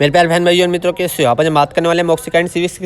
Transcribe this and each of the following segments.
मेरे प्यारे बहन भाइयों और मित्रों, कैसे हो आप? आज हम बात करने वाले मॉक्सिकाइन सीरीज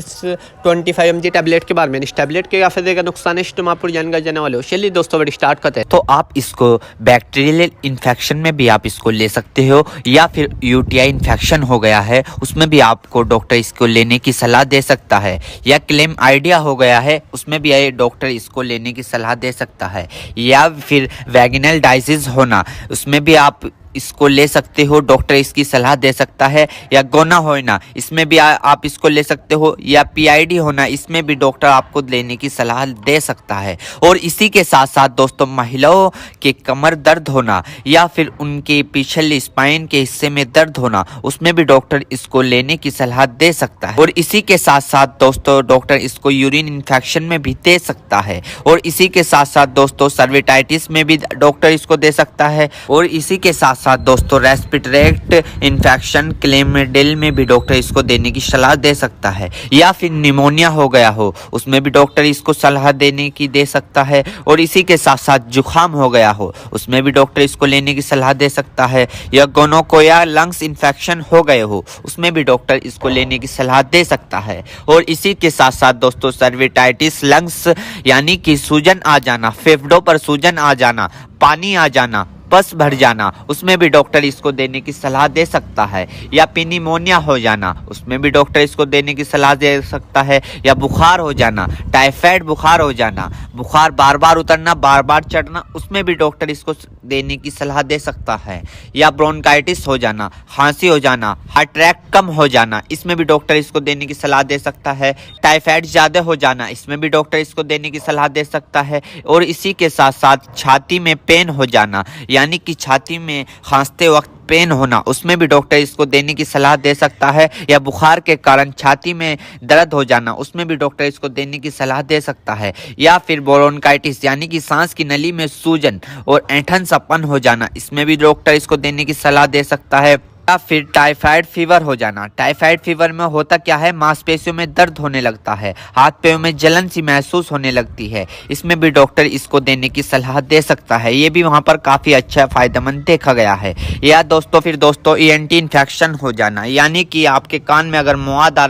25 mg टैबलेट के बारे में। इस टैबलेट के क्या फायदे का नुकसान है तुम आप पूरी जानकारी जाने वाले हो। चलिए दोस्तों वीडियो स्टार्ट करते हैं। तो आप इसको बैक्टीरियल इन्फेक्शन में भी आप इसको ले सकते हो, या फिर यूटीआई इन्फेक्शन हो गया है उसमें भी आपको डॉक्टर इसको लेने की सलाह दे सकता है, या क्लेम आइडिया हो गया है उसमें भी डॉक्टर इसको लेने की सलाह दे सकता है, या फिर वैगिनल डायसिस होना उसमें भी आप इसको ले सकते हो, डॉक्टर इसकी सलाह दे सकता है, या गोना होना इसमें भी आप इसको ले सकते हो, या पीआईडी होना इसमें भी डॉक्टर आपको लेने की सलाह दे सकता है। और इसी के साथ साथ दोस्तों महिलाओं के कमर दर्द होना या फिर उनके पिछले स्पाइन के हिस्से में दर्द होना उसमें भी डॉक्टर इसको लेने की सलाह दे सकता है। और इसी के साथ साथ दोस्तों डॉक्टर इसको यूरिन इन्फेक्शन में भी दे सकता है। और इसी के साथ साथ दोस्तों सर्विटाइटिस में भी डॉक्टर इसको दे सकता है। और इसी के साथ साथ दोस्तों रेस्पिरेटरी इन्फेक्शन क्लेमिडियल में भी डॉक्टर इसको देने की सलाह दे सकता है, या फिर निमोनिया हो गया हो उसमें भी डॉक्टर इसको सलाह देने की दे सकता है। और इसी के साथ साथ जुखाम हो गया हो उसमें भी डॉक्टर इसको लेने की सलाह दे सकता है, या गोनोकोया लंग्स इन्फेक्शन हो गए हो उसमें भी डॉक्टर इसको लेने की सलाह दे सकता है। और इसी के साथ साथ दोस्तों सर्विटाइटिस लंग्स यानी कि सूजन आ जाना, फेफड़ों पर सूजन आ जाना, पानी आ जाना, पस भर जाना उसमें भी डॉक्टर इसको देने की सलाह दे सकता है, या निमोनिया हो जाना उसमें भी डॉक्टर इसको देने की सलाह दे सकता है, या बुखार हो जाना, टाइफाइड बुखार हो जाना, बुखार बार बार उतरना बार बार चढ़ना उसमें भी डॉक्टर इसको देने की सलाह दे सकता है, या ब्रोंकाइटिस हो जाना, खांसी हो जाना, हार्ट अटैक कम हो जाना इसमें भी डॉक्टर इसको देने की सलाह दे सकता है, टाइफाइड ज़्यादा हो जाना इसमें भी डॉक्टर इसको देने की सलाह दे सकता है। और इसी के साथ साथ छाती में पेन हो जाना यानी कि छाती में खांसते वक्त पेन होना उसमें भी डॉक्टर इसको देने की सलाह दे सकता है, या बुखार के कारण छाती में दर्द हो जाना उसमें भी डॉक्टर इसको देने की सलाह दे सकता है, या फिर ब्रोंकाइटिस यानी कि सांस की नली में सूजन और ऐंठन सपन हो जाना इसमें भी डॉक्टर इसको देने की सलाह दे सकता है, या फिर टाइफाइड फीवर हो जाना। टाइफाइड फीवर में होता क्या है, मांसपेशियों में दर्द होने लगता है, हाथ पैरों में जलन सी महसूस होने लगती है, इसमें भी डॉक्टर इसको देने की सलाह दे सकता है। ये भी वहां पर काफी अच्छा फायदेमंद देखा गया है। या दोस्तों फिर दोस्तों ईएनटी इन्फेक्शन हो जाना यानी कि आपके कान में अगर मवाद आ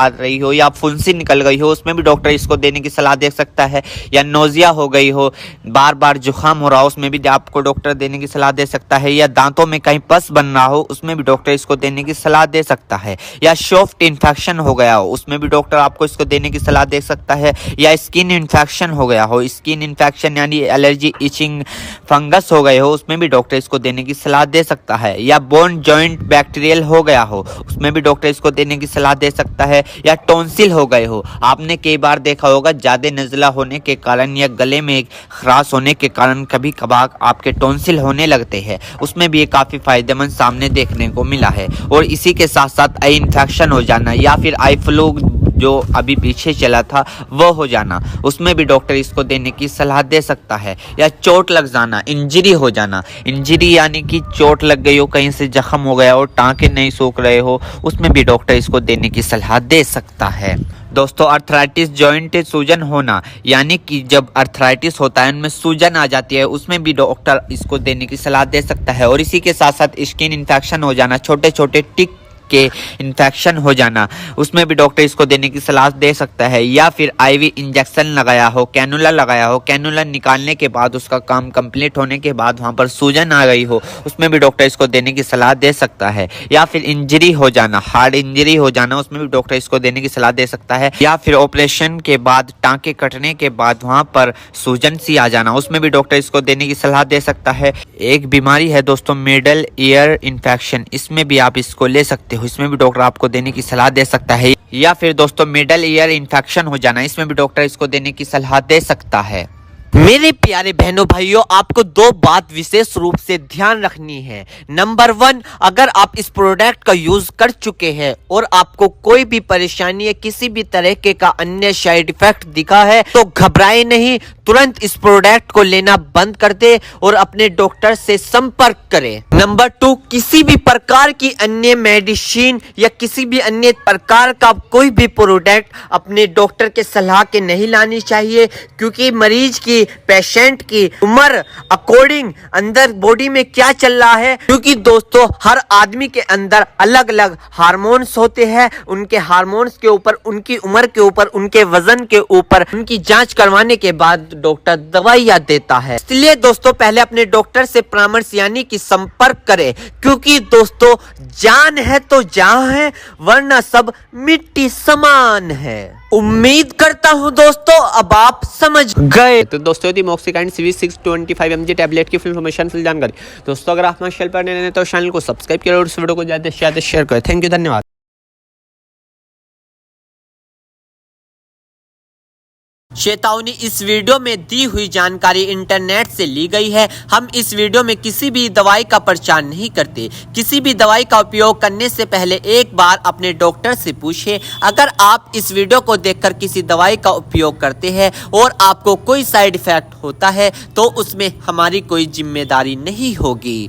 रही हो या फुंसी निकल गई हो उसमें भी डॉक्टर इसको देने की सलाह दे सकता है, या नोजिया हो गई हो, बार बार जुकाम हो रहा हो उसमें भी आपको डॉक्टर देने की सलाह दे सकता है, या दांतों में कहीं पस बनना हो उसमें भी डॉक्टर इसको देने की सलाह दे सकता है, या सॉफ्ट इन्फेक्शन हो गया हो उसमें भी डॉक्टर आपको इसको देने की सलाह दे सकता है, या स्किन इन्फेक्शन हो गया हो, स्किन इन्फेक्शन यानी एलर्जी इचिंग फंगस हो गए हो उसमें भी डॉक्टर इसको देने की सलाह दे सकता है, या बोन जॉइंट बैक्टीरियल हो गया हो उसमें भी डॉक्टर इसको देने की सलाह दे सकता है, या टॉन्सिल हो गए हो। आपने कई बार देखा होगा ज्यादा नज़ला होने के कारण या गले में खराश होने के कारण कभी कभार आपके टॉन्सिल होने लगते हैं उसमें भी ये काफी फायदेमंद सामने देखने को मिला है। और इसी के साथ साथ आई इन्फेक्शन हो जाना या फिर आई फ्लू जो अभी पीछे चला था वो हो जाना उसमें भी डॉक्टर इसको देने की सलाह दे सकता है, या चोट लग जाना, इंजरी हो जाना, इंजरी यानी कि चोट लग गई हो, कहीं से जख्म हो गया हो, टांके नहीं सूख रहे हो उसमें भी डॉक्टर इसको देने की सलाह दे सकता है। दोस्तों अर्थराइटिस जॉइंट सूजन होना यानी कि जब अर्थराइटिस होता है उनमें सूजन आ जाती है उसमें भी डॉक्टर इसको देने की सलाह दे सकता है। और इसी के साथ साथ स्किन इन्फेक्शन हो जाना, छोटे छोटे टिक के इन्फेक्शन हो जाना उसमें भी डॉक्टर इसको देने की सलाह दे सकता है, या फिर आईवी इंजेक्शन लगाया हो, कैनुला लगाया हो, कैनुला निकालने के बाद उसका काम कंप्लीट होने के बाद वहां पर सूजन आ गई हो उसमें भी डॉक्टर इसको देने की सलाह दे सकता है, या फिर इंजरी हो जाना, हार्ड इंजरी हो जाना उसमें भी डॉक्टर इसको देने की सलाह दे सकता है, या फिर ऑपरेशन के बाद टांके कटने के बाद वहां पर सूजन सी आ जाना उसमें भी डॉक्टर इसको देने की सलाह दे सकता है। एक बीमारी है दोस्तों मिडल ईयर इन्फेक्शन, इसमें भी आप इसको ले सकते हो, इसमें भी डॉक्टर आपको देने की सलाह दे सकता है, या फिर दोस्तों मिडल ईयर इन्फेक्शन हो जाना इसमें भी डॉक्टर इसको देने की सलाह दे सकता है। मेरे प्यारे बहनों भाइयों, आपको दो बात विशेष रूप से ध्यान रखनी है। नंबर 1, अगर आप इस प्रोडक्ट का यूज कर चुके हैं और आपको कोई भी परेशानी या किसी भी तरह के का अन्य साइड इफेक्ट दिखा है तो घबराए नहीं, तुरंत इस प्रोडक्ट को लेना बंद कर दे और अपने डॉक्टर से संपर्क करें। नंबर 2, किसी भी प्रकार की अन्य मेडिसिन या किसी भी अन्य प्रकार का कोई भी प्रोडक्ट अपने डॉक्टर के सलाह के नहीं लानी चाहिए, क्योंकि मरीज की, पेशेंट की उम्र अकॉर्डिंग अंदर बॉडी में क्या चल रहा है, क्योंकि दोस्तों हर आदमी के अंदर अलग अलग हार्मोन्स होते हैं। उनके हार्मोन्स के ऊपर, उनकी उम्र के ऊपर, उनके वजन के ऊपर उनकी जांच करवाने के बाद डॉक्टर दवाइयां देता है। इसलिए दोस्तों पहले अपने डॉक्टर से परामर्श यानी कि संपर्क करें, क्योंकि दोस्तों जान है तो जहां है, वरना सब मिट्टी समान है। उम्मीद करता हूं दोस्तों अब आप समझ गए। तो दोस्तों यदि मॉक्सिकाइन सीवी 625 mg टैबलेट की फुल इन्फॉर्मेशन, फुल जानकारी दोस्तों अगर आप हमारे चैनल पर नए हैं तो चैनल को सब्सक्राइब करें और इस वीडियो को ज़्यादा से ज़्यादा शेयर करें। थैंक यू, धन्यवाद। चेतावनी, इस वीडियो में दी हुई जानकारी इंटरनेट से ली गई है। हम इस वीडियो में किसी भी दवाई का प्रचार नहीं करते। किसी भी दवाई का उपयोग करने से पहले एक बार अपने डॉक्टर से पूछें। अगर आप इस वीडियो को देखकर किसी दवाई का उपयोग करते हैं और आपको कोई साइड इफेक्ट होता है तो उसमें हमारी कोई जिम्मेदारी नहीं होगी।